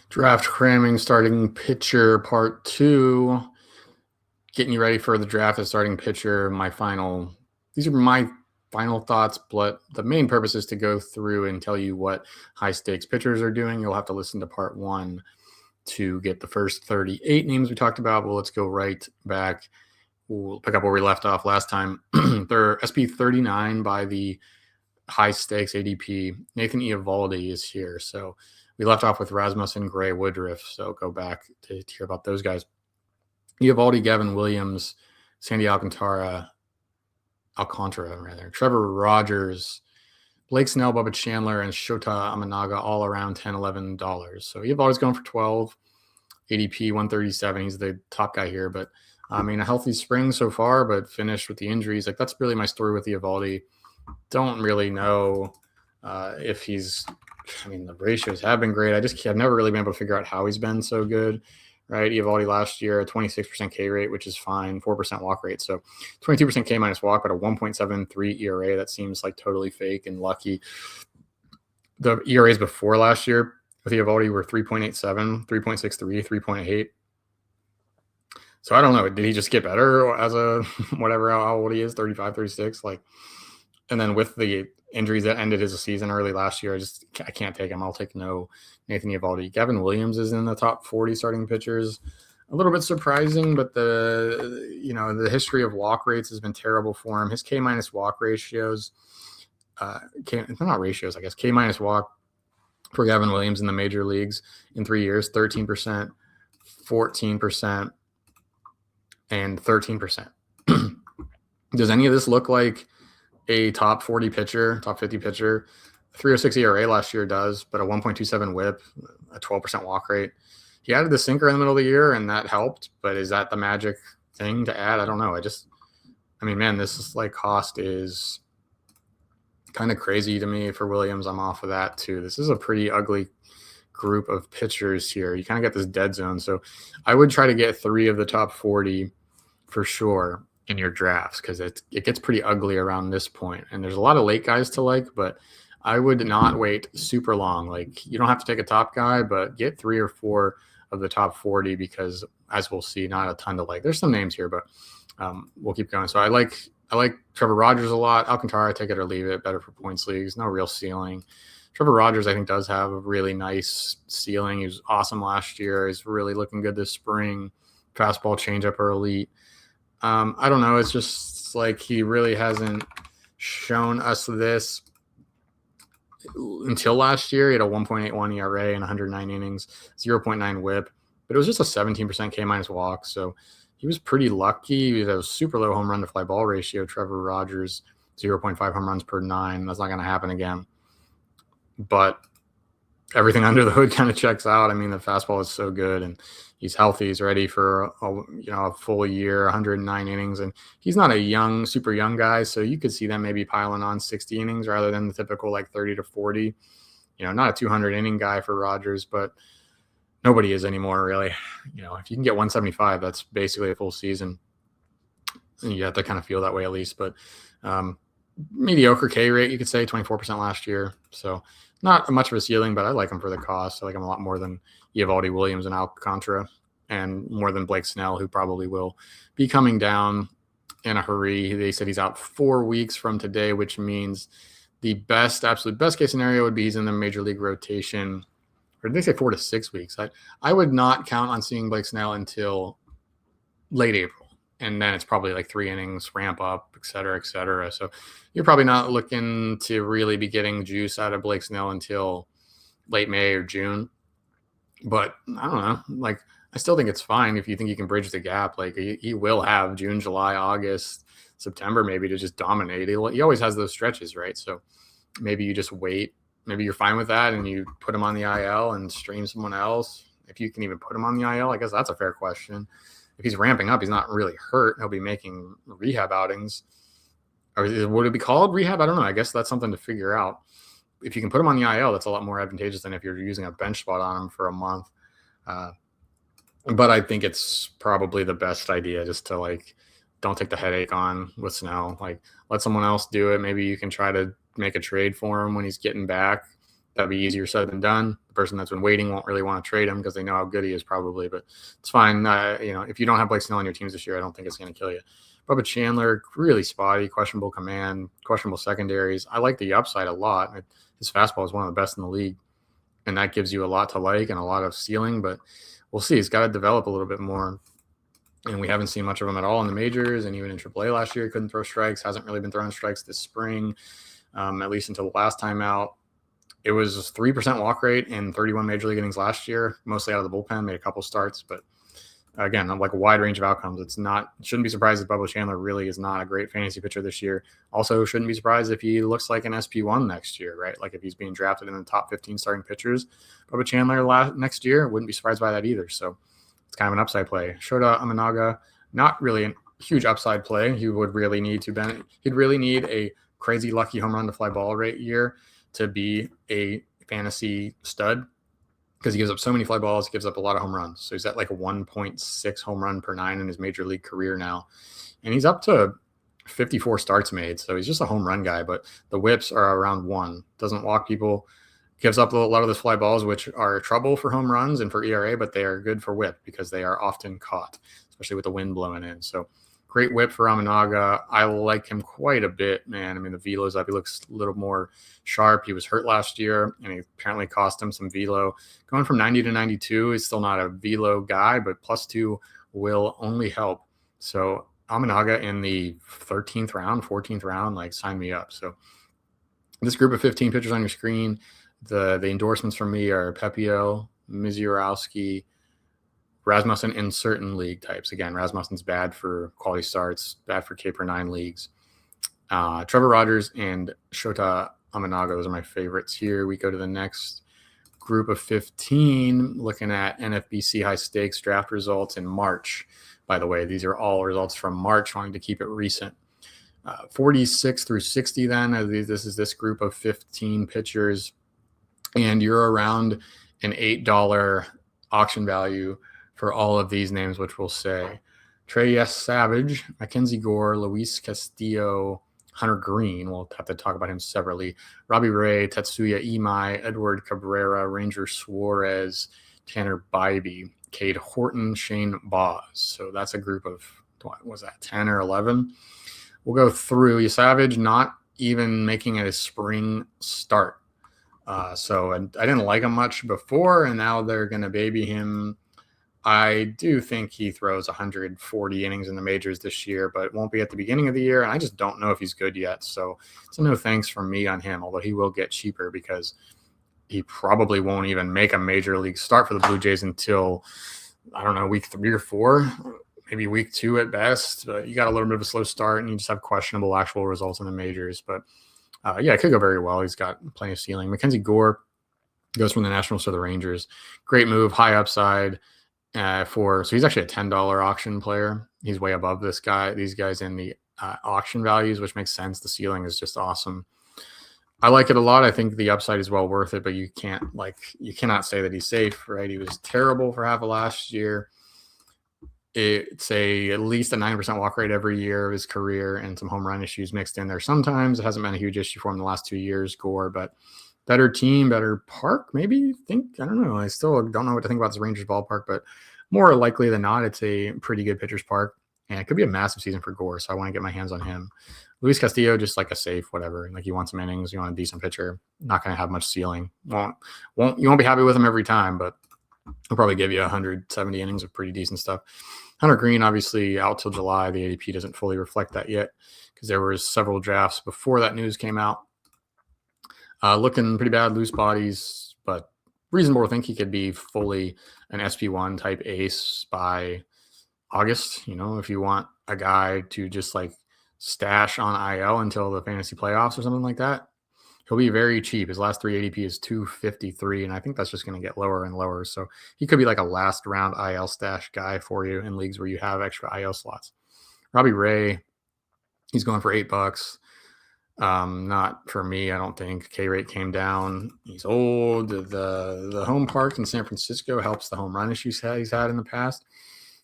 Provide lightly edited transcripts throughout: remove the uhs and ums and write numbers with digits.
Draft cramming starting pitcher part two. Getting you ready for the draft as starting pitcher. These are my final thoughts, but the main purpose is to go through and tell you what high stakes pitchers are doing. You'll have to listen to part one to get the first 38 names we talked about. Well, let's go right back. We'll pick up where we left off last time. They're SP 39 by the high stakes ADP. Nathan Eovaldi is here. So we left off with Rasmussen, Gray, Woodruff. So go back to hear about those guys. Eovaldi, Gavin Williams, Sandy Alcantara, Trevor Rogers, Blake Snell, Bubba Chandler, and Shota Amanaga all around $10, $11. So Eovaldi's going for 12, ADP 137. He's the top guy here, but I mean, a healthy spring so far, but finished with the injuries. Like, that's really my story with Eovaldi. Don't really know if he's, I mean, the ratios have been great. I've never really been able to figure out how he's been so good, right? Eovaldi last year, a 26% K rate, which is fine, 4% walk rate. So 22% K minus walk, but a 1.73 ERA. That seems like totally fake and lucky. The ERAs before last year with Eovaldi were 3.87, 3.63, 3.8. So I don't know. Did he just get better as a whatever how old he is, 35, 36? Like, and then with the injuries that ended his season early last year, I can't take him. I'll take no Nathan Eovaldi. Gavin Williams is in the top 40 starting pitchers. A little bit surprising, but the history of walk rates has been terrible for him. His K minus walk ratios, not ratios, I guess, K minus walk for Gavin Williams in the major leagues in 3 years, 13%, 14%, and 13%. Does any of this look like a top 40 pitcher, top 50 pitcher? 306 ERA last year does, but a 1.27 whip, a 12% walk rate. He added the sinker in the middle of the year, and that helped, but is that the magic thing to add? I don't know. This is like cost is kind of crazy to me for Williams. I'm off of that too. This is a pretty ugly group of pitchers here. You kind of get this dead zone. So I would try to get 3 of the top 40 for sure in your drafts, because it gets pretty ugly around this point. And there's a lot of late guys to like, but I would not wait super long. Like, you don't have to take a top guy, but get 3 or 4 of the top 40, because as we'll see, not a ton to like. There's some names here, but we'll keep going. So I like Trevor Rogers a lot. Alcantara, take it or leave it. Better for points leagues. No real ceiling. Trevor Rogers, I think, does have a really nice ceiling. He was awesome last year. He's really looking good this spring. Fastball, changeup are elite. I don't know. It's just like he really hasn't shown us this until last year. He had a 1.81 ERA and 109 innings, 0.9 whip, but it was just a 17% K minus walk. So he was pretty lucky. He had a super low home run to fly ball ratio. Trevor Rogers, 0.5 home runs per 9. That's not going to happen again. But everything under the hood kind of checks out. I mean, the fastball is so good, and he's healthy. He's ready for a full year, 109 innings, and he's not a super young guy. So you could see them maybe piling on 60 innings rather than the typical like 30 to 40. Not a 200 inning guy for Rogers, but nobody is anymore, really. If you can get 175, that's basically a full season. And you have to kind of feel that way at least. But mediocre K rate, you could say, 24% last year. So not much of a ceiling, but I like him for the cost. I like him a lot more than Eovaldi, Williams, and Alcantara, and more than Blake Snell, who probably will be coming down in a hurry. They said he's out 4 weeks from today, which means the absolute best case scenario would be he's in the major league rotation. Or did they say 4 to 6 weeks? I would not count on seeing Blake Snell until late April. And then it's probably like 3 innings, ramp up, et cetera, et cetera. So you're probably not looking to really be getting juice out of Blake Snell until late May or June. But I don't know. Like, I still think it's fine if you think you can bridge the gap. Like, he will have June, July, August, September maybe to just dominate. He always has those stretches, right? So maybe you just wait. Maybe you're fine with that and you put him on the IL and stream someone else. If you can even put him on the IL, I guess that's a fair question. If he's ramping up, he's not really hurt. He'll be making rehab outings. Or would it be called rehab? I don't know. I guess that's something to figure out. If you can put him on the IL, that's a lot more advantageous than if you're using a bench spot on him for a month. But I think it's probably the best idea just to, don't take the headache on with Snell. Let someone else do it. Maybe you can try to make a trade for him when he's getting back. that'd be easier said than done. The person that's been waiting won't really want to trade him because they know how good he is probably, but it's fine. If you don't have Blake Snell on your teams this year, I don't think it's going to kill you. Bubba Chandler, really spotty, questionable command, questionable secondaries. I like the upside a lot. His fastball is one of the best in the league, and that gives you a lot to like and a lot of ceiling, but we'll see. He's got to develop a little bit more, and we haven't seen much of him at all in the majors, and even in AAA last year, he couldn't throw strikes, hasn't really been throwing strikes this spring, at least until the last time out. It was 3% walk rate in 31 major league innings last year, mostly out of the bullpen, made a couple starts, but again, like a wide range of outcomes. Shouldn't be surprised if Bubba Chandler really is not a great fantasy pitcher this year. Also, shouldn't be surprised if he looks like an SP1 next year, right? Like if he's being drafted in the top 15 starting pitchers, Bubba Chandler next year, wouldn't be surprised by that either. So it's kind of an upside play. Shota Amanaga, not really a huge upside play. He would really need he'd really need a crazy lucky home run to fly ball rate year to be a fantasy stud, because he gives up so many fly balls, gives up a lot of home runs. So he's at like a 1.6 home run per 9 in his major league career now. And he's up to 54 starts made. So he's just a home run guy, but the whips are around 1. Doesn't walk people, gives up a lot of those fly balls, which are trouble for home runs and for ERA, but they are good for whip because they are often caught, especially with the wind blowing in. So great whip for Amanaga. I like him quite a bit, man. I mean, the velo's up. He looks a little more sharp. He was hurt last year, and he apparently cost him some velo. Going from 90 to 92 is still not a velo guy, but +2 will only help. So Amanaga in the 13th round, 14th round, like sign me up. So this group of 15 pitchers on your screen, the endorsements from me are Pepio, Mizurowski, Rasmussen in certain league types. Again, Rasmussen's bad for quality starts, bad for K per 9 leagues. Trevor Rogers and Shota Amanaga, those are my favorites here. We go to the next group of 15, looking at NFBC high stakes draft results in March. By the way, these are all results from March, wanting to keep it recent. 46 through 60 then, this is this group of 15 pitchers, and you're around an $8 auction value for all of these names, which we'll say Trey Savage, Mackenzie Gore, Luis Castillo, Hunter Green. We'll have to talk about him separately. Robbie Ray, Tetsuya Imai, Edward Cabrera, Ranger Suarez, Tanner Bybee, Cade Horton, Shane Boz. So that's a group of, what was that, 10 or 11? We'll go through. Savage not even making a spring start. So I didn't like him much before, and now they're going to baby him. I do think he throws 140 innings in the majors this year, but it won't be at the beginning of the year. And I just don't know if he's good yet. So it's a no thanks from me on him, although he will get cheaper because he probably won't even make a major league start for the Blue Jays until, I don't know, week 3 or 4, maybe week 2 at best. But you got a little bit of a slow start and you just have questionable actual results in the majors. But yeah, it could go very well. He's got plenty of ceiling. Mackenzie Gore goes from the Nationals to the Rangers. Great move, high upside. So he's actually a $10 auction player. He's way above these guys in the auction values, which makes sense. The ceiling is just awesome. I like it a lot. I think the upside is well worth it, but you cannot say that he's safe, right? He was terrible for half of last year. It's at least a 9% walk rate every year of his career and some home run issues mixed in there. Sometimes it hasn't been a huge issue for him the last 2 years, Gore, but better team, better park, maybe. I don't know. I still don't know what to think about this Rangers ballpark, but more likely than not, it's a pretty good pitcher's park, and it could be a massive season for Gore, so I want to get my hands on him. Luis Castillo, just like a safe, whatever. Like, you want some innings, you want a decent pitcher, not going to have much ceiling. You won't be happy with him every time, but he'll probably give you 170 innings of pretty decent stuff. Hunter Green, obviously out till July. The ADP doesn't fully reflect that yet because there was several drafts before that news came out. Looking pretty bad, loose bodies, but reasonable to think he could be fully an SP1 type ace by August. If you want a guy to just like stash on IL until the fantasy playoffs or something like that, he'll be very cheap. His last 3 ADP is 253, and I think that's just going to get lower and lower. So he could be like a last round IL stash guy for you in leagues where you have extra IL slots. Robbie Ray, he's going for $8. Not for me, I don't think. K rate came down. He's old. The home park in San Francisco helps the home run issues he's had in the past.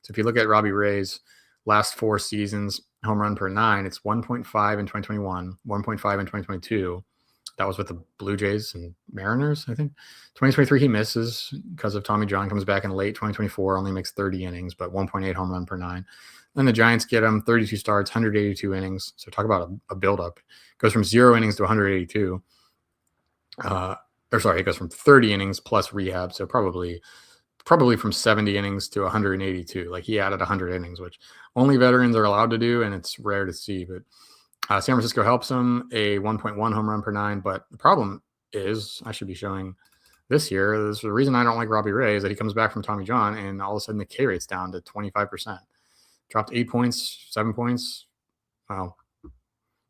So if you look at Robbie Ray's last 4 seasons, home run per 9, it's 1.5 in 2021, 1.5 in 2022. That was with the Blue Jays and Mariners, I think. 2023, he misses because of Tommy John, comes back in late 2024, only makes 30 innings, but 1.8 home run per nine. Then the Giants get him 32 starts, 182 innings. So talk about a buildup. Goes from 0 innings to 182. It goes from 30 innings plus rehab. So probably from 70 innings to 182. Like he added 100 innings, which only veterans are allowed to do, and it's rare to see. But San Francisco helps him, a 1.1 home run per nine. But the problem is, I should be showing this year, there's the reason I don't like Robbie Ray is that he comes back from Tommy John, and all of a sudden the K rate's down to 25%. Dropped 8 points, 7 points. Wow.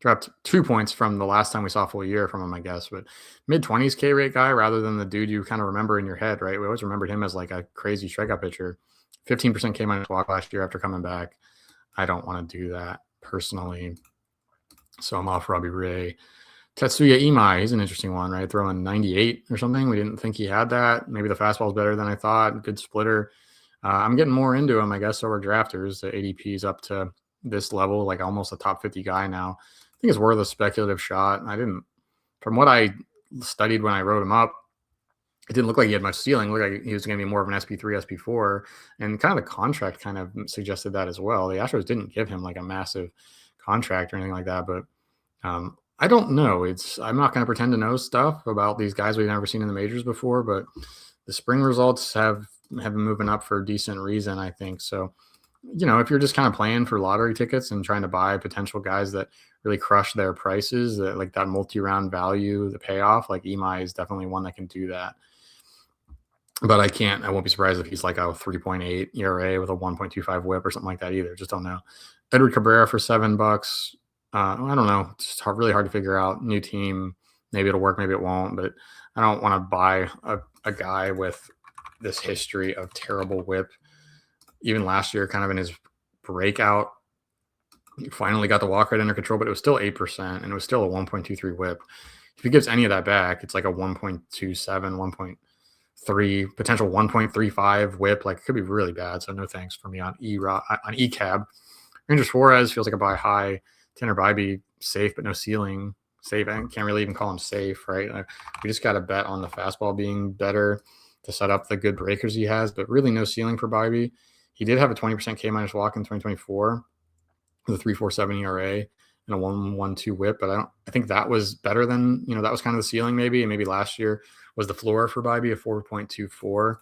Dropped 2 points from the last time we saw a full year from him, I guess. But mid-20s K rate guy rather than the dude you kind of remember in your head, right? We always remembered him as like a crazy strikeout pitcher. 15% K minus walk last year after coming back. I don't want to do that personally. So I'm off Robbie Ray. Tetsuya Imai, he's an interesting one, right? Throwing 98 or something. We didn't think he had that. Maybe the fastball's better than I thought. Good splitter. I'm getting more into him, I guess, over drafters. The ADP is up to this level, like almost a top 50 guy now. I think it's worth a speculative shot. From what I studied when I wrote him up, it didn't look like he had much ceiling. It looked like he was going to be more of an SP3, SP4. And kind of the contract kind of suggested that as well. The Astros didn't give him like a massive contract or anything like that, but I don't know. I'm not going to pretend to know stuff about these guys we've never seen in the majors before, but the spring results have been moving up for a decent reason, I think. So, if you're just kind of playing for lottery tickets and trying to buy potential guys that really crush their prices, that like that multi-round value, the payoff, like Imai is definitely one that can do that. But I won't be surprised if he's like a 3.8 ERA with a 1.25 whip or something like that either. Just don't know. Edward Cabrera for $7. I don't know. It's really hard to figure out. New team. Maybe it'll work. Maybe it won't. But I don't want to buy a guy with this history of terrible whip. Even last year, kind of in his breakout, he finally got the walk rate under control, but it was still 8%, and it was still a 1.23 whip. If he gives any of that back, it's like a 1.27, 1.3, potential 1.35 whip. Like, it could be really bad. So no thanks for me on ECAB. Rangers Suarez feels like a buy high. Tanner Bybee, safe, but no ceiling. Safe. I can't really even call him safe, right? We just got to bet on the fastball being better to set up the good breakers he has, but really no ceiling for Bybee. He did have a 20% K minus walk in 2024 with a 3.47 ERA and a 1.12 whip, but I think that was better than, that was kind of the ceiling maybe. And maybe last year was the floor for Bybee, a 4.24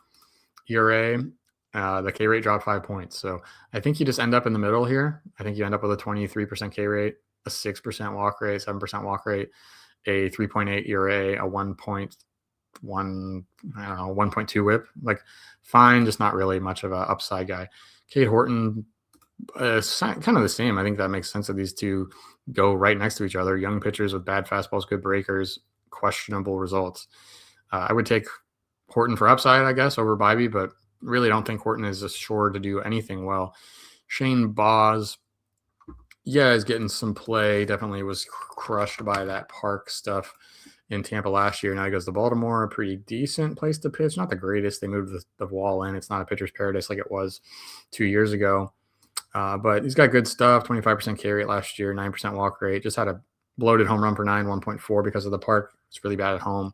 ERA. The K rate dropped 5 points. So I think you just end up in the middle here. I think you end up with a 23% K rate, a 6% walk rate, 7% walk rate, a 3.8 ERA, a 1.2 whip. Like, fine, just not really much of an upside guy. Cade Horton, kind of the same. I think that makes sense that these two go right next to each other. Young pitchers with bad fastballs, good breakers, questionable results. I would take Horton for upside, I guess, over Bybee, but really don't think Horton is sure to do anything well. Shane Baz, is getting some play. Definitely was crushed by that park stuff in Tampa last year. Now he goes to Baltimore, a pretty decent place to pitch. Not the greatest. They moved the wall in. It's not a pitcher's paradise like it was 2 years ago. But he's got good stuff. 25% K rate last year, 9% walk rate. Just had a bloated home run per nine, 1.4 because of the park. It's really bad at home.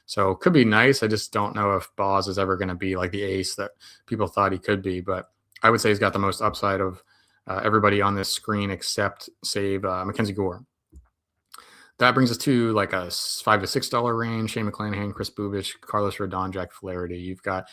So could be nice. I just don't know if Baz is ever going to be like the ace that people thought he could be. But I would say he's got the most upside of everybody on this screen except save Mackenzie Gore. That brings us to like a $5 to $6 range. Shane McClanahan, Chris Bubich, Carlos Rodon, Jack Flaherty. You've got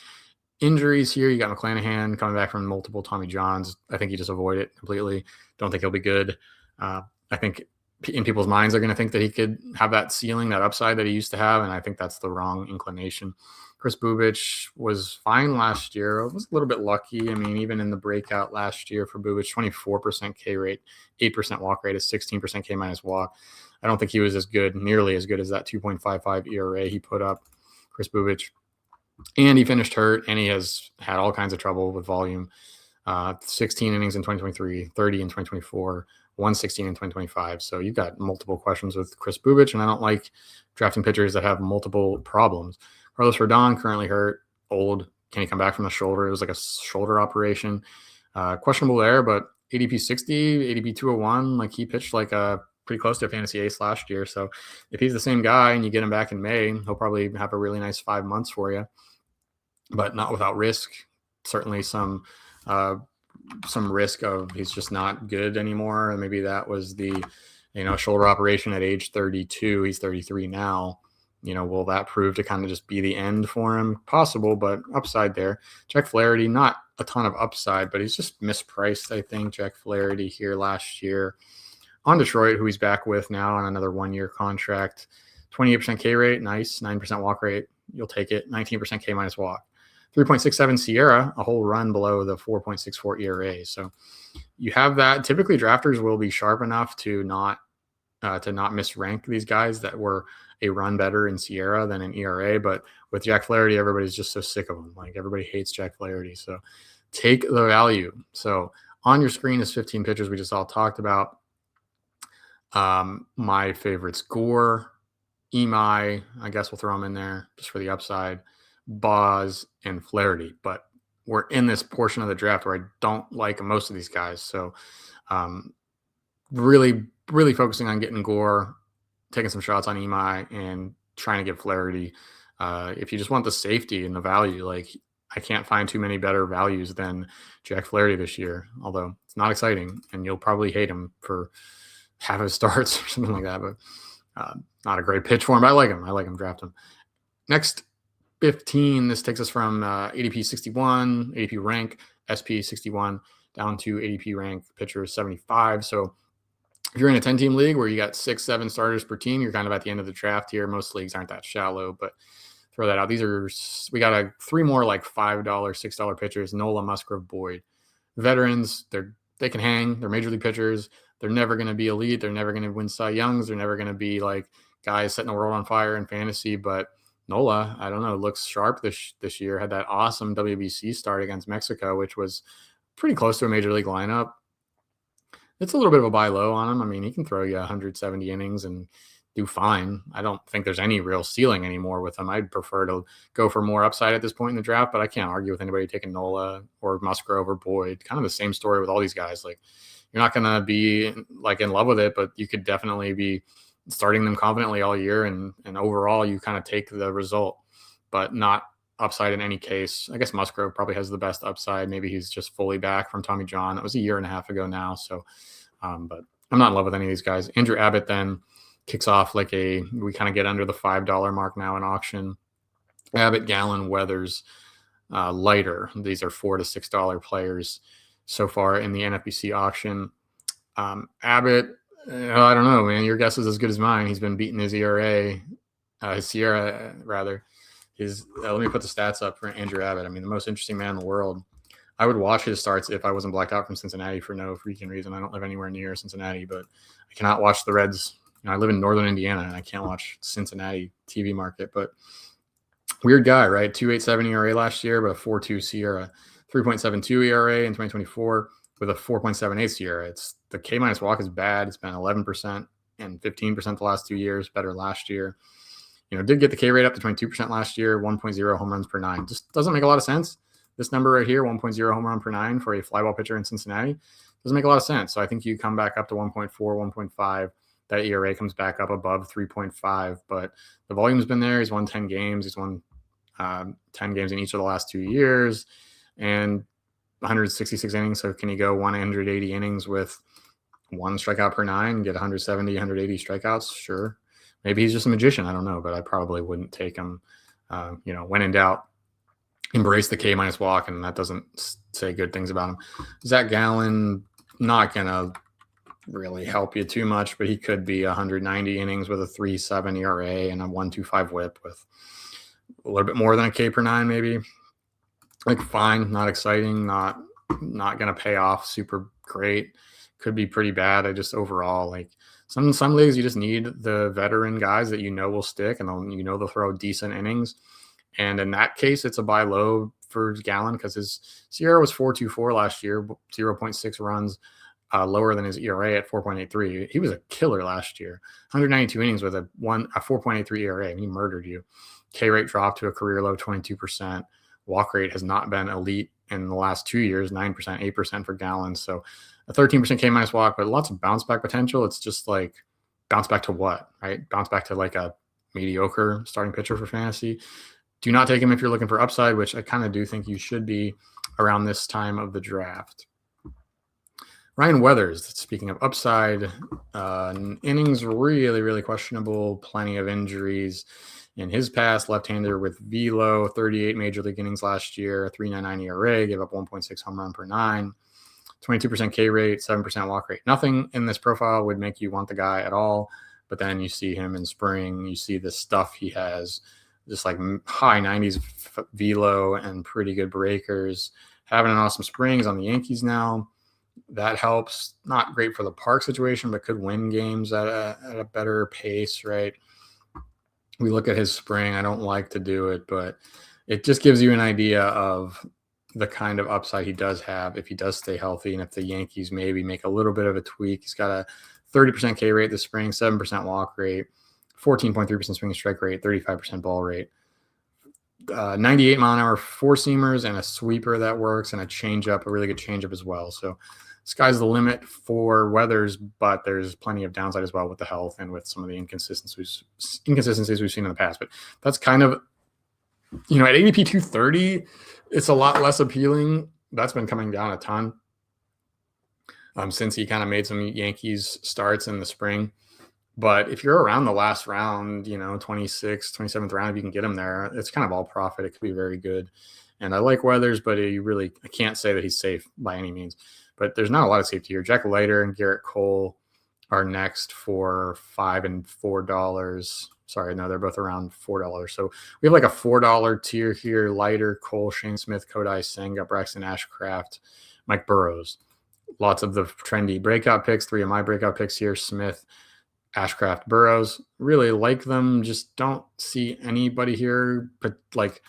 injuries here. You got McClanahan coming back from multiple Tommy Johns. I think you just avoid it completely. Don't think he'll be good. I think in people's minds, they're going to think that he could have that ceiling, that upside that he used to have, and I think that's the wrong inclination. Chris Bubich was fine last year. It was a little bit lucky. I mean, even in the breakout last year for Bubich, 24% K rate, 8% walk rate, a 16% K minus walk. I don't think he was nearly as good as that 2.55 ERA he put up, Chris Bubich. And he finished hurt, and he has had all kinds of trouble with volume. 16 innings in 2023, 30 in 2024, 116 in 2025. So you've got multiple questions with Chris Bubich, and I don't like drafting pitchers that have multiple problems. Carlos Rodon, currently hurt, old. Can he come back from the shoulder? It was like a shoulder operation. Questionable there, but ADP 60, ADP 201, like he pitched like a pretty close to a fantasy ace last year. So if he's the same guy and you get him back in May, he'll probably have a really nice 5 months for you, but not without risk. Certainly some risk of he's just not good anymore. And maybe that was the, shoulder operation at age 32. He's 33 now. Will that prove to kind of just be the end for him? Possible, but upside there. Jack Flaherty, not a ton of upside, but he's just mispriced, I think. Jack Flaherty here last year on Detroit, who he's back with now on another 1-year contract. 28% K rate, nice. 9% walk rate, you'll take it. 19% K minus walk. 3.67 Sierra, a whole run below the 4.64 ERA. So you have that. Typically, drafters will be sharp enough to not misrank these guys that were a run better in Sierra than in ERA. But with Jack Flaherty, everybody's just so sick of him. Like, everybody hates Jack Flaherty. So take the value. So on your screen is 15 pitchers we just all talked about. My favorites: Gore, Imai, I guess we'll throw them in there just for the upside, Boz, and Flaherty. But we're in this portion of the draft where I don't like most of these guys. So really, really focusing on getting Gore, taking some shots on Imai, and trying to get Flaherty. If you just want the safety and the value, like, I can't find too many better values than Jack Flaherty this year, although it's not exciting, and you'll probably hate him for half his starts or something like that. But not a great pitch for him, but I like him. Draft him. Next 15, this takes us from ADP 61, ADP rank, SP 61, down to ADP rank pitcher 75. So if you're in a 10-team league where you got 6-7 starters per team, you're kind of at the end of the draft here. Most leagues aren't that shallow, but throw that out. We got 3 more like $5, $6 pitchers: Nola, Musgrove, Boyd. Veterans, they can hang. They're major league pitchers. They're never going to be elite. They're never going to win Cy Youngs. They're never going to be like guys setting the world on fire in fantasy. But Nola, I don't know, looks sharp this year. Had that awesome WBC start against Mexico, which was pretty close to a major league lineup. It's a little bit of a buy low on him. I mean, he can throw you 170 innings and do fine. I don't think there's any real ceiling anymore with him. I'd prefer to go for more upside at this point in the draft, but I can't argue with anybody taking Nola or Musgrove or Boyd. Kind of the same story with all these guys. Like, you're not going to be like in love with it, but you could definitely be starting them confidently all year. And overall, you kind of take the result, but not upside in any case. I guess Musgrove probably has the best upside. Maybe he's just fully back from Tommy John. That was a year and a half ago now. So, but I'm not in love with any of these guys. Andrew Abbott then kicks off we kind of get under the $5 mark now in auction. Abbott, Gallen, Weathers, Leiter. These are $4 to $6 players so far in the NFBC auction. Abbott, I don't know, man. Your guess is as good as mine. He's been beating his his Sierra rather. Let me put the stats up for Andrew Abbott. I mean, the most interesting man in the world. I would watch his starts if I wasn't blacked out from Cincinnati for no freaking reason. I don't live anywhere near Cincinnati, but I cannot watch the Reds. I live in northern Indiana, and I can't watch Cincinnati TV market. But weird guy, right? 2.87 ERA last year, but a 4.2 Sierra. 3.72 ERA in 2024 with a 4.78 Sierra. The K minus walk is bad. It's been 11% and 15% the last 2 years. Better last year. Did get the K rate up to 22% last year. 1.0 home runs per 9. Just doesn't make a lot of sense. This number right here, 1.0 home run per 9 for a fly ball pitcher in Cincinnati, doesn't make a lot of sense. So I think you come back up to 1.4, 1.5. That ERA comes back up above 3.5. But the volume's been there. He's won 10 games. He's won 10 games in each of the last 2 years. And 166 innings. So can he go 180 innings with 1 strikeout per 9, get 170, 180 strikeouts? Sure. Maybe he's just a magician. I don't know, but I probably wouldn't take him. When in doubt, embrace the K minus walk, and that doesn't say good things about him. Zach Gallen, not going to really help you too much, but he could be 190 innings with a 3.7 ERA and a 1.25 whip with a little bit more than a K per 9 maybe. Like, fine, not exciting, not going to pay off super great. Could be pretty bad. I just overall, like, some leagues you just need the veteran guys that will stick, and they'll throw decent innings. And in that case, it's a buy low for Gallen because his Sierra was 4.24 last year, 0.6 runs lower than his ERA at 4.83. He was a killer last year. 192 innings with a 4.83 ERA. He murdered you. K rate dropped to a career low 22%. Walk rate has not been elite in the last 2 years, 9%, 8% for Gallen. So a 13% K minus walk, but lots of bounce back potential. It's just like bounce back to what, right? Bounce back to like a mediocre starting pitcher for fantasy. Do not take him if you're looking for upside, which I kind of do think you should be around this time of the draft. Ryan Weathers, speaking of upside, innings really, really questionable, plenty of injuries in his past. Left-hander with velo, 38 major league innings last year, 3.99 ERA, gave up 1.6 home run per 9, 22% K rate, 7% walk rate. Nothing in this profile would make you want the guy at all, but then you see him in spring, you see the stuff he has, just like high 90s velo and pretty good breakers. Having an awesome spring. He's on the Yankees now. That helps. Not great for the park situation, but could win games at a better pace, right? We look at his spring. I don't like to do it, but it just gives you an idea of the kind of upside he does have if he does stay healthy, and if the Yankees maybe make a little bit of a tweak. He's got a 30% K rate this spring, 7% walk rate, 14.3% swing strike rate, 35% ball rate, 98 mile an hour four seamers and a sweeper that works, and a changeup, a really good changeup as well. So sky's the limit for Weathers, but there's plenty of downside as well with the health and with some of the inconsistencies we've seen in the past. But that's kind of, at ADP 230, it's a lot less appealing. That's been coming down a ton since he kind of made some Yankees starts in the spring. But if you're around the last round, 26th, 27th round, if you can get him there, it's kind of all profit. It could be very good. And I like Weathers, but I can't say that he's safe by any means. But there's not a lot of safety here. Jack Leiter and Garrett Cole are next for $5 and $4. Sorry, no, they're both around $4. So we have like a $4 tier here. Leiter, Cole, Shane Smith, Kodai Senga, Braxton Ashcraft, Mike Burrows. Lots of the trendy breakout picks. 3 of my breakout picks here: Smith, Ashcraft, Burrows. Really like them. Just don't see anybody here but like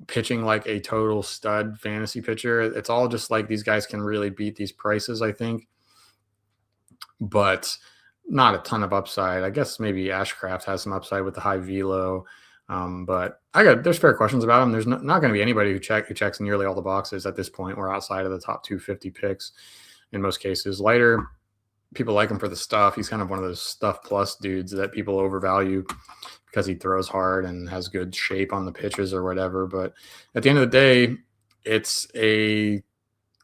pitching like a total stud fantasy pitcher. It's all just like these guys can really beat these prices, I think, but not a ton of upside. I guess maybe Ashcraft has some upside with the high velo, but there's fair questions about him. There's not going to be anybody who checks nearly all the boxes at this point. We're outside of the top 250 picks in most cases. Leiter, people like him for the stuff. He's kind of one of those stuff plus dudes that people overvalue because he throws hard and has good shape on the pitches or whatever. But at the end of the day, it's a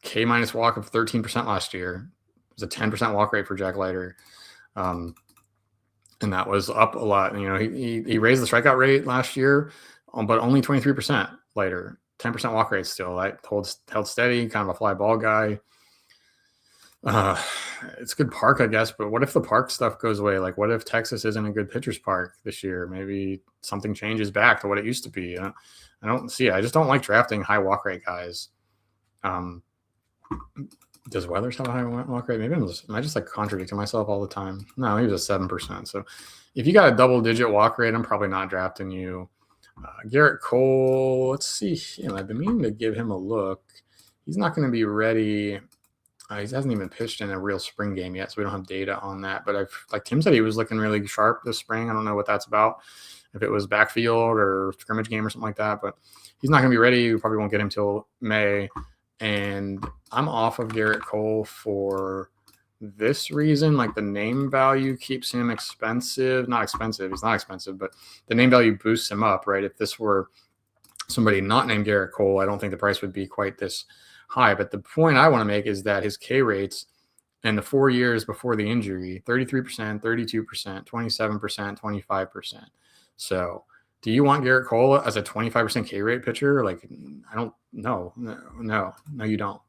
K- walk of 13% last year. It was a 10% walk rate for Jack Leiter. And that was up a lot. He raised the strikeout rate last year, but only 23% Leiter. 10% walk rate still. That held steady, kind of a fly ball guy. It's good park, I guess, but what if the park stuff goes away? Like, what if Texas isn't a good pitcher's park this year? Maybe something changes back to what it used to be. I don't see it. I just don't like drafting high walk rate guys. Does Weathers have a high walk rate? Maybe am I just like contradicting myself all the time? No, he was a 7%. So if you got a double-digit walk rate, I'm probably not drafting you. Garrett Cole, let's see. I've been meaning to give him a look. He's not going to be ready. He hasn't even pitched in a real spring game yet, so we don't have data on that. But like Tim said, he was looking really sharp this spring. I don't know what that's about, if it was backfield or scrimmage game or something like that. But he's not going to be ready. We probably won't get him till May. And I'm off of Garrett Cole for this reason. Like, the name value keeps him expensive. Not expensive. He's not expensive, but the name value boosts him up, right? If this were somebody not named Garrett Cole, I don't think the price would be quite this high. But the point I want to make is that his K rates in the 4 years before the injury, 33%, 32%, 27%, 25%. So do you want Garrett Cole as a 25% K rate pitcher? Like, I don't know. No, you don't.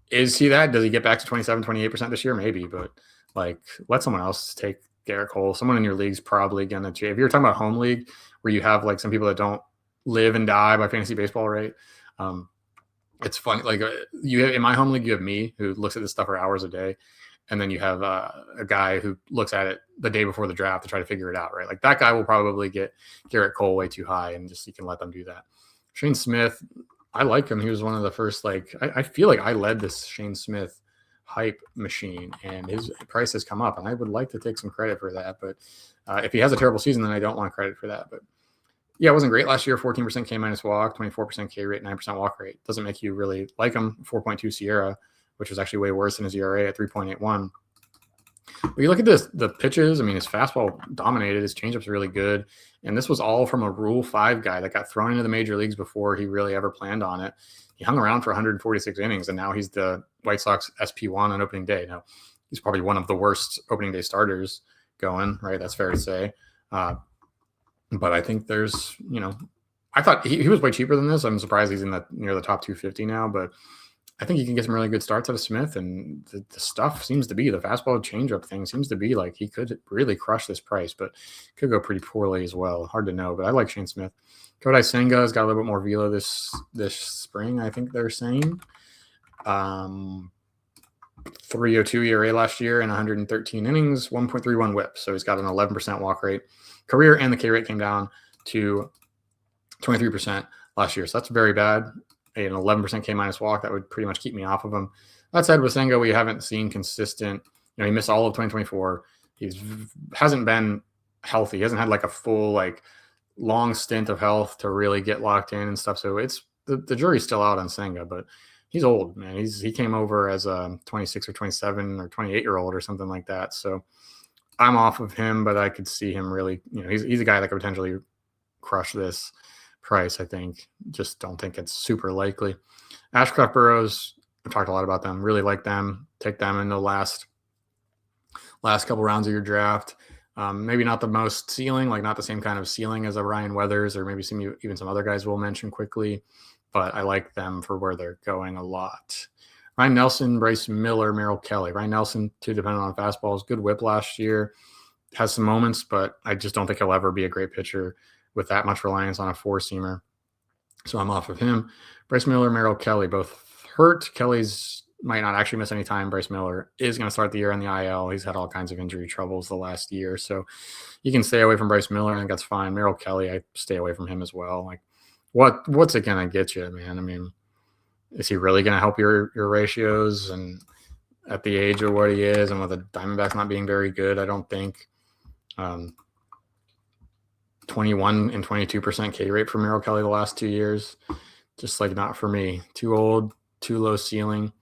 Is he that? Does he get back to 27, 28% this year? Maybe, but like, let someone else take Garrett Cole. Someone in your league's probably going to, if you're talking about home league where you have like some people that don't live and die by fantasy baseball, right? It's funny. Like, you have, in my home league, you have me who looks at this stuff for hours a day. And then you have a guy who looks at it the day before the draft to try to figure it out, right? Like, that guy will probably get Garrett Cole way too high, and just, you can let them do that. Shane Smith, I like him. He was one of the first, like, I feel like I led this Shane Smith hype machine, and his price has come up, and I would like to take some credit for that. But if he has a terrible season, then I don't want credit for that. But yeah, it wasn't great last year. 14% K- walk, 24% K rate, 9% walk rate. Doesn't make you really like him. 4.2 Sierra, which was actually way worse than his ERA at 3.81. But you look at the pitches. I mean, his fastball dominated. His changeup's really good. And this was all from a Rule 5 guy that got thrown into the major leagues before he really ever planned on it. He hung around for 146 innings, and now he's the White Sox SP1 on opening day. Now, he's probably one of the worst opening day starters going, right? That's fair to say. But I think there's, I thought he was way cheaper than this. I'm surprised he's near the top 250 now, but I think he can get some really good starts out of Smith, and the stuff seems to be the fastball changeup thing seems to be like he could really crush this price, but could go pretty poorly as well. Hard to know, but I like Shane Smith. Kodai Senga has got a little bit more velo this spring, I think they're saying. 3.02 ERA last year in 113 innings, 1.31 WHIP. So he's got an 11% walk rate. Career and the K rate came down to 23% last year. So that's very bad. An 11% K minus walk, that would pretty much keep me off of him. That said, with Senga, we haven't seen consistent. He missed all of 2024. He hasn't been healthy. He hasn't had like a full long stint of health to really get locked in and stuff. So it's the jury's still out on Senga, but he's old, man. He came over as a 26 or 27 or 28-year-old or something like that. So I'm off of him, but I could see him really. He's a guy that could potentially crush this price. I think. Just don't think it's super likely. Ashcraft Burrows, I've talked a lot about them. Really like them. Take them in the last couple rounds of your draft. Maybe not the most ceiling, not the same kind of ceiling as a Ryan Weathers, or maybe even some other guys we'll mention quickly. But I like them for where they're going a lot. Ryan Nelson, Bryce Miller, Merrill Kelly. Ryan Nelson, too dependent on fastballs. Good whip last year. Has some moments, but I just don't think he'll ever be a great pitcher with that much reliance on a four-seamer. So I'm off of him. Bryce Miller, Merrill Kelly, both hurt. Kelly's might not actually miss any time. Bryce Miller is going to start the year on the IL. He's had all kinds of injury troubles the last year. So you can stay away from Bryce Miller. I think that's fine. Merrill Kelly, I stay away from him as well. What's it going to get you, man? I mean, is he really going to help your ratios? And at the age of what he is, and with the Diamondbacks not being very good, I don't think 21 and 22% K rate for Merrill Kelly the last 2 years. Just not for me. Too old, too low ceiling.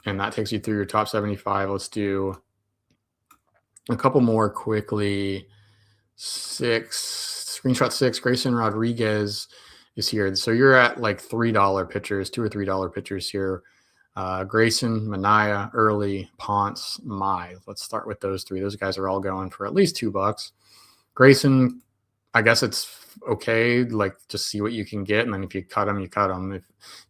And that takes you through your top 75. Let's do a couple more quickly. Screenshot 6, Grayson Rodriguez is here. So you're at $3 pitchers, $2 or $3 pitchers here. Grayson, Manaea, Early, Ponce, Mai. Let's start with those three. Those guys are all going for at least $2. Grayson, I guess it's okay. Just see what you can get. And then if you cut them, you cut them. If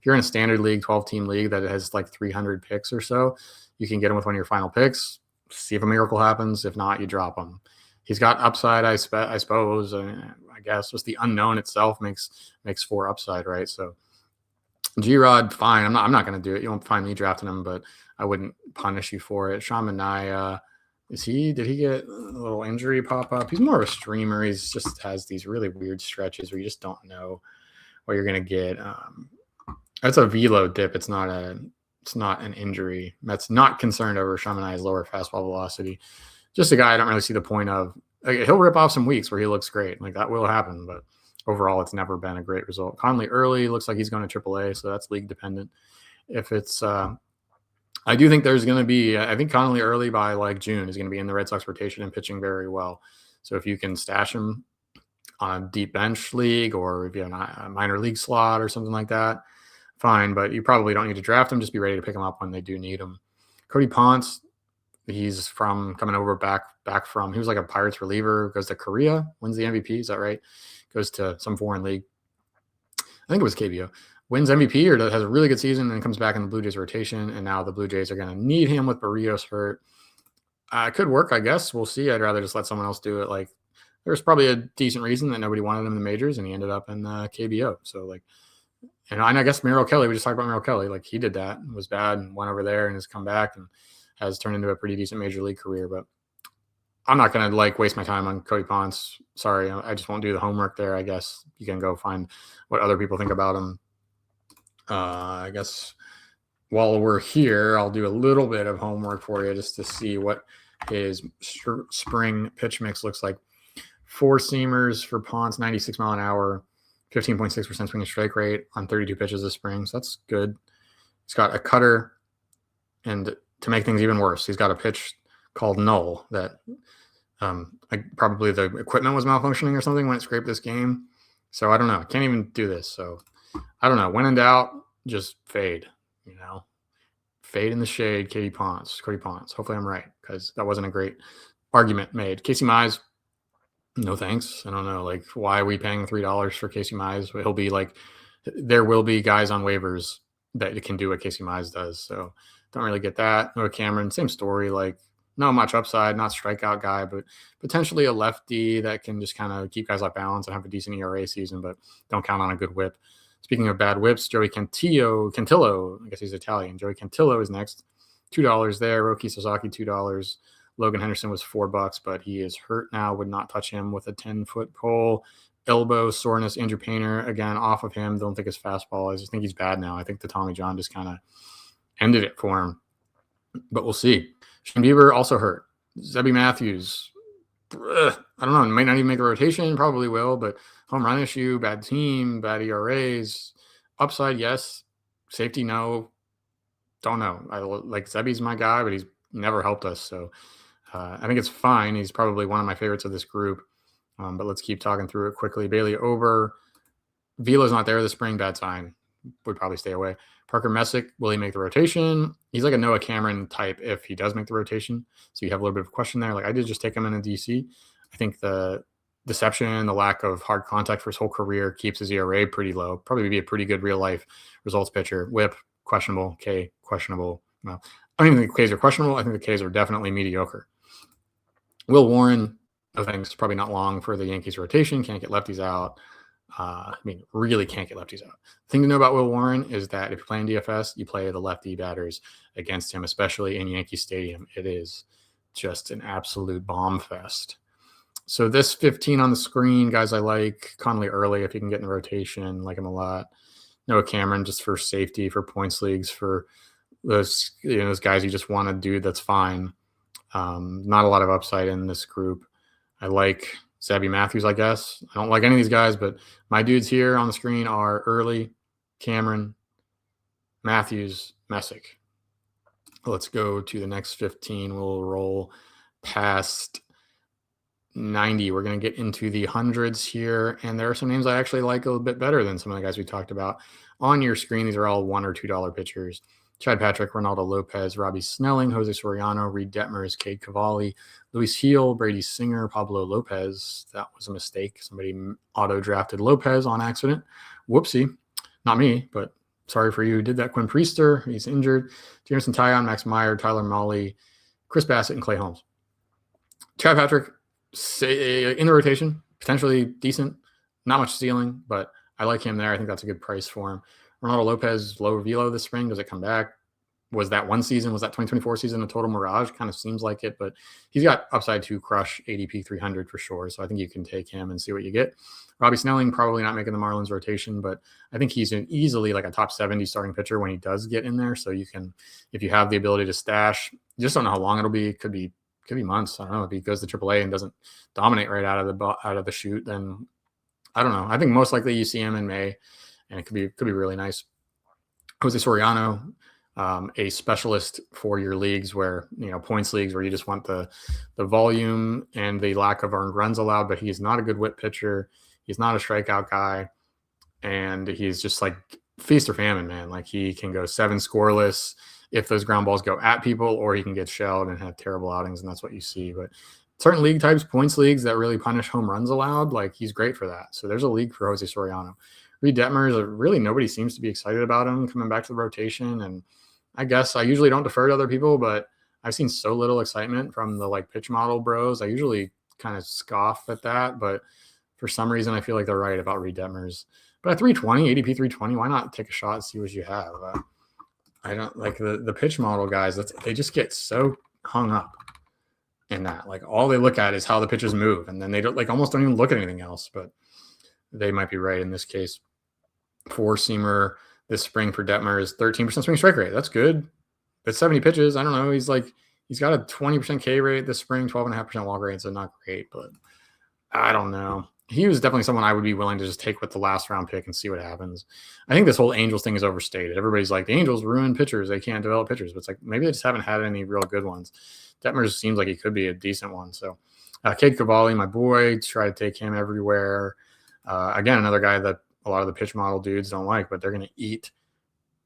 you're in a standard league, 12-team league that has 300 picks or so, you can get him with one of your final picks. See if a miracle happens. If not, you drop him. He's got upside, I suppose. I guess just the unknown itself makes for upside, right? So G-Rod, fine. I'm not going to do it. You won't find me drafting him, but I wouldn't punish you for it. Sean Manaea, did he get a little injury pop up? He's more of a streamer. He's just has these really weird stretches where you just don't know what you're going to get. That's a velo dip. It's not an injury. That's not concerned over Sean Manaea's lower fastball velocity. Just a guy I don't really see the point of. He'll rip off some weeks where he looks great. That will happen, but overall, it's never been a great result. Conley Early looks like he's going to AAA, so that's league dependent. If it's I do think there's going to be, I think Conley Early by June is going to be in the Red Sox rotation and pitching very well. So if you can stash him on a deep bench league, or if you have a minor league slot or something like that, fine. But you probably don't need to draft him. Just be ready to pick him up when they do need him. Cody Ponce, he's coming over back from, he was a Pirates reliever, goes to Korea, wins the MVP. Is that right? Goes to some foreign league. I think it was KBO. Wins MVP or has a really good season and comes back in the Blue Jays rotation. And now the Blue Jays are going to need him with Barrios hurt. It could work, I guess. We'll see. I'd rather just let someone else do it. There's probably a decent reason that nobody wanted him in the majors, and he ended up in KBO. So and I guess Merrill Kelly, we just talked about Merrill Kelly. He did that, was bad, and went over there and has come back and has turned into a pretty decent major league career. But I'm not going to waste my time on Cody Ponce. Sorry. I just won't do the homework there. I guess you can go find what other people think about him. I guess while we're here, I'll do a little bit of homework for you just to see what his spring pitch mix looks like. Four seamers for Ponce, 96 mile an hour, 15.6% swing and strike rate on 32 pitches this spring. So that's good. He's got a cutter, and to make things even worse, he's got a pitch called null that probably the equipment was malfunctioning or something when it scraped this game. So I don't know. I can't even do this. So I don't know. When in doubt, just fade, fade in the shade, Cody Ponce. Hopefully I'm right, because that wasn't a great argument made. Casey Mize, no thanks. I don't know. Like, why are we paying $3 for Casey Mize? He'll be like, there will be guys on waivers that can do what Casey Mize does. So don't really get that. Noah Cameron, same story. Like, not much upside, not strikeout guy, but potentially a lefty that can just kind of keep guys off balance and have a decent ERA season, but don't count on a good whip. Speaking of bad whips, Joey Cantillo, I guess he's Italian. Joey Cantillo is next. $2 there. Roki Sasaki, $2. Logan Henderson was $4, but he is hurt now. Would not touch him with a 10-foot pole. Elbow soreness. Andrew Painter, again, off of him. Don't think his fastball. I just think he's bad now. I think the Tommy John just kind of ended it for him. But we'll see. Shane Bieber also hurt. Zebby Matthews, I don't know. Might not even make a rotation. Probably will, but home run issue, bad team, bad ERAs. Upside, yes. Safety, no. Don't know. I like Zebby's my guy, but he's never helped us. So I think it's fine. He's probably one of my favorites of this group. But let's keep talking through it quickly. Bailey Ober. Vila's not there this spring. Bad sign. Would probably stay away. Parker Messick, will he make the rotation? He's like a Noah Cameron type if he does make the rotation. So you have a little bit of a question there. Like, I did just take him in a DC. I think the deception, the lack of hard contact for his whole career keeps his ERA pretty low. Probably be a pretty good real life results pitcher. Whip, questionable. K, questionable. Well, I don't even think the Ks are questionable. I think the Ks are definitely mediocre. Will Warren, no thanks. Probably not long for the Yankees rotation. Can't get lefties out. Really can't get lefties out. The thing to know about Will Warren is that if you're playing DFS, you play the lefty batters against him, especially in Yankee Stadium. It is just an absolute bomb fest. So this 15 on the screen, guys I like. Conley early, if you can get in the rotation, like him a lot. Noah Cameron, just for safety, for points leagues, for those guys you just want to do, that's fine. Not a lot of upside in this group. I like Zebby Matthews, I guess. I don't like any of these guys, but my dudes here on the screen are Early, Cameron, Matthews, Messick. Let's go to the next 15. We'll roll past 90. We're going to get into the hundreds here, and there are some names I actually like a little bit better than some of the guys we talked about. On your screen, these are all $1 or $2 pitchers. Chad Patrick, Ronaldo Lopez, Robbie Snelling, Jose Soriano, Reed Detmers, Cade Cavalli, Luis Heel, Brady Singer, Pablo Lopez. That was a mistake. Somebody auto-drafted Lopez on accident. Whoopsie. Not me, but sorry for you who did that. Quinn Priester, he's injured. Jameson Taillon, Max Meyer, Tyler Mahle, Chris Bassett, and Clay Holmes. Chad Patrick, in the rotation, potentially decent. Not much ceiling, but I like him there. I think that's a good price for him. Ronaldo Lopez, low velo this spring. Does it come back? Was that 2024 season a total mirage? Kind of seems like it, but he's got upside to crush ADP 300 for sure. So I think you can take him and see what you get. Robbie Snelling, probably not making the Marlins rotation, but I think he's easily like a top 70 starting pitcher when he does get in there. So you can, if you have the ability to stash, you just don't know how long it'll be. Could be months. I don't know. If he goes to AAA and doesn't dominate right out of the chute, then I don't know. I think most likely you see him in May, and it could be really nice. Jose Soriano, a specialist for your leagues where, points leagues where you just want the volume and the lack of earned runs allowed, but he's not a good whip pitcher. He's not a strikeout guy. And he's just like feast or famine, man. Like, he can go 7 scoreless if those ground balls go at people, or he can get shelled and have terrible outings. And that's what you see. But certain league types, points leagues that really punish home runs allowed, like, he's great for that. So there's a league for Jose Soriano. Reed Detmers, really nobody seems to be excited about him coming back to the rotation. And I guess I usually don't defer to other people, but I've seen so little excitement from the pitch model bros. I usually kind of scoff at that, but for some reason I feel like they're right about Reed Detmers. But at 320, ADP 320, why not take a shot and see what you have? I don't like the pitch model guys. They just get so hung up in that. Like, all they look at is how the pitches move, and then they don't almost don't even look at anything else. But they might be right in this case. 4-seamer this spring for Detmers, 13% swing strike rate. That's good. That's 70 pitches. I don't know. He's got a 20% K rate this spring, 12.5% walk rate. So not great, but I don't know. he was definitely someone I would be willing to just take with the last round pick and see what happens. I think this whole Angels thing is overstated. Everybody's like, the Angels ruin pitchers. They can't develop pitchers. But it's like, maybe they just haven't had any real good ones. Detmer seems like he could be a decent one. So Cade Cavalli, my boy, try to take him everywhere. Again, another guy that a lot of the pitch model dudes don't like, but they're going to eat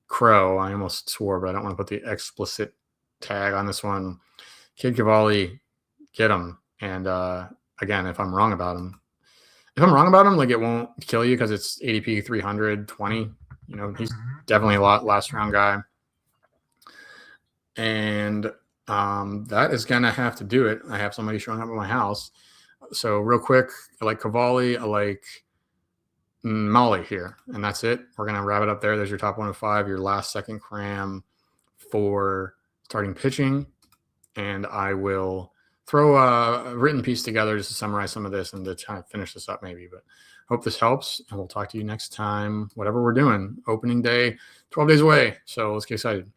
crow. I almost swore, but I don't want to put the explicit tag on this one. Cade Cavalli, get him. And again, if I'm wrong about him, like it won't kill you because it's ADP 320. You know, he's definitely a last round guy. And that is going to have to do it. I have somebody showing up at my house. So real quick, I like Cavalli. I like Molly here. And that's it. We're going to wrap it up there. There's your top 105, your last second cram for starting pitching. And I will throw a written piece together just to summarize some of this and to kind of finish this up maybe. But hope this helps. And we'll talk to you next time, whatever we're doing. Opening day, 12 days away. So let's get excited.